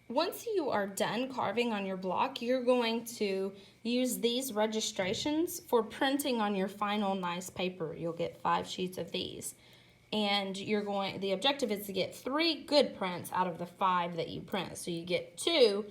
once you are done carving on your block, you're going to use these registrations for printing on your final nice paper. You'll get 5 sheets of these. And the objective is to get 3 good prints out of the 5 that you print. So you get 2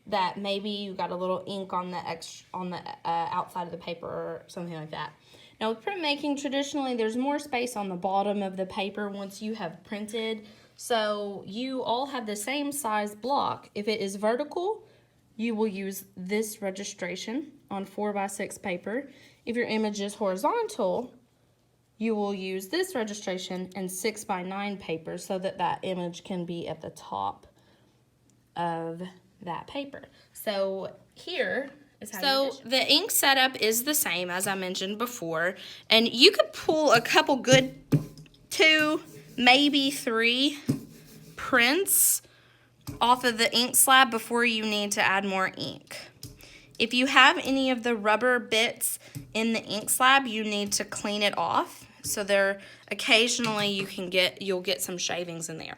that maybe you got a little ink on the outside of the paper or something like that. Now with printmaking, traditionally there's more space on the bottom of the paper once you have printed. So you all have the same size block. If it is vertical, you will use this registration on 4x6 paper. If your image is horizontal, you will use this registration in 6x9 paper so that that image can be at the top of that paper. So here is how the ink setup is the same as I mentioned before, and you could pull a couple good 2, maybe 3 prints off of the ink slab before you need to add more ink. If you have any of the rubber bits in the ink slab, you need to clean it off. So there, occasionally you'll get some shavings in there.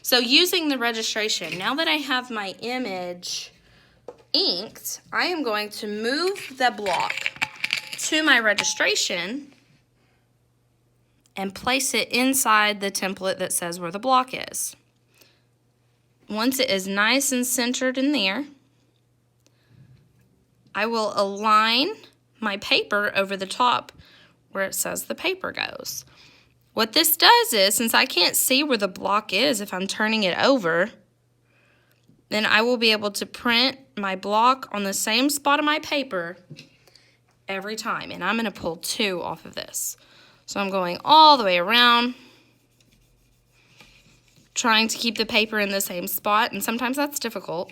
So using the registration, now that I have my image inked, I am going to move the block to my registration and place it inside the template that says where the block is. Once it is nice and centered in there, I will align my paper over the top where it says the paper goes. What this does is, since I can't see where the block is if I'm turning it over, then I will be able to print my block on the same spot of my paper every time. And I'm going to pull 2 off of this. So I'm going all the way around, trying to keep the paper in the same spot, and sometimes that's difficult.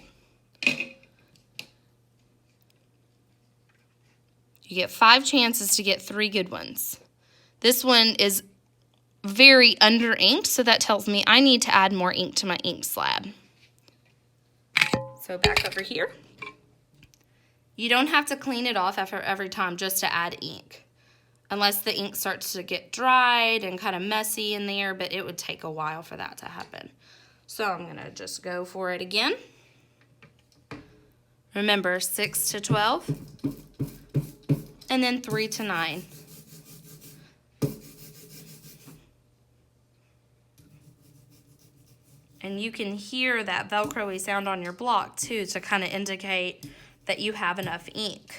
You get 5 chances to get 3 good ones. This one is very under inked, so that tells me I need to add more ink to my ink slab. So back over here. You don't have to clean it off after every time just to add ink, unless the ink starts to get dried and kind of messy in there, but it would take a while for that to happen. So I'm going to just go for it again. Remember, 6 to 12. And then 3 to 9. And you can hear that Velcro-y sound on your block too to kind of indicate that you have enough ink.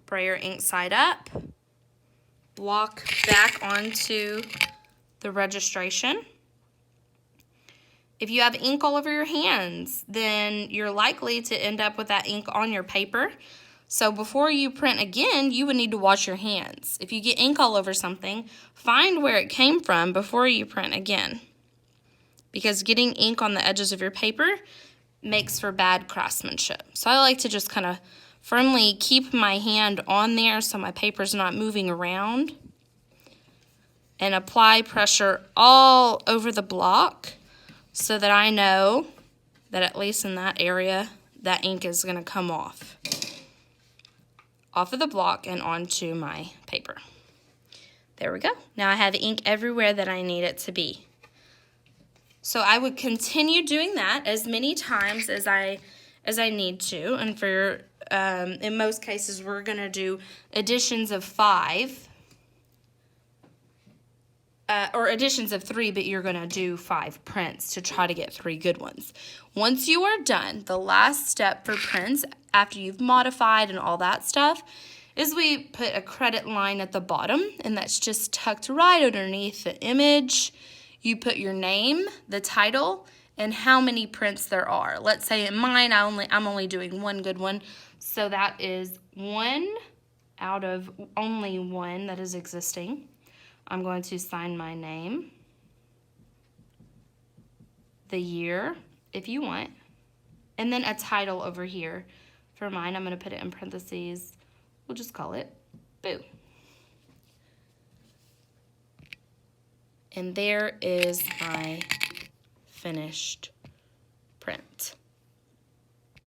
Spray your ink side up. Block back onto the registration. If you have ink all over your hands, then you're likely to end up with that ink on your paper. So before you print again, you would need to wash your hands. If you get ink all over something, find where it came from before you print again. Because getting ink on the edges of your paper makes for bad craftsmanship. So I like to just kind of firmly keep my hand on there so my paper's not moving around. And apply pressure all over the block so that I know that at least in that area, that ink is going to come off of the block and onto my paper. There we go. Now I have ink everywhere that I need it to be. So I would continue doing that as many times as I need to. And for in most cases, we're going to do additions of 5. Or additions of 3, but you're going to do 5 prints to try to get 3 good ones. Once you are done, the last step for prints, after you've modified and all that stuff, is we put a credit line at the bottom, and that's just tucked right underneath the image. You put your name, the title, and how many prints there are. Let's say in mine, I'm only doing 1 good one, so that is 1 out of only 1 that is existing. I'm going to sign my name, the year, if you want, and then a title over here. For mine, I'm going to put it in parentheses. We'll just call it Boo. And there is my finished print.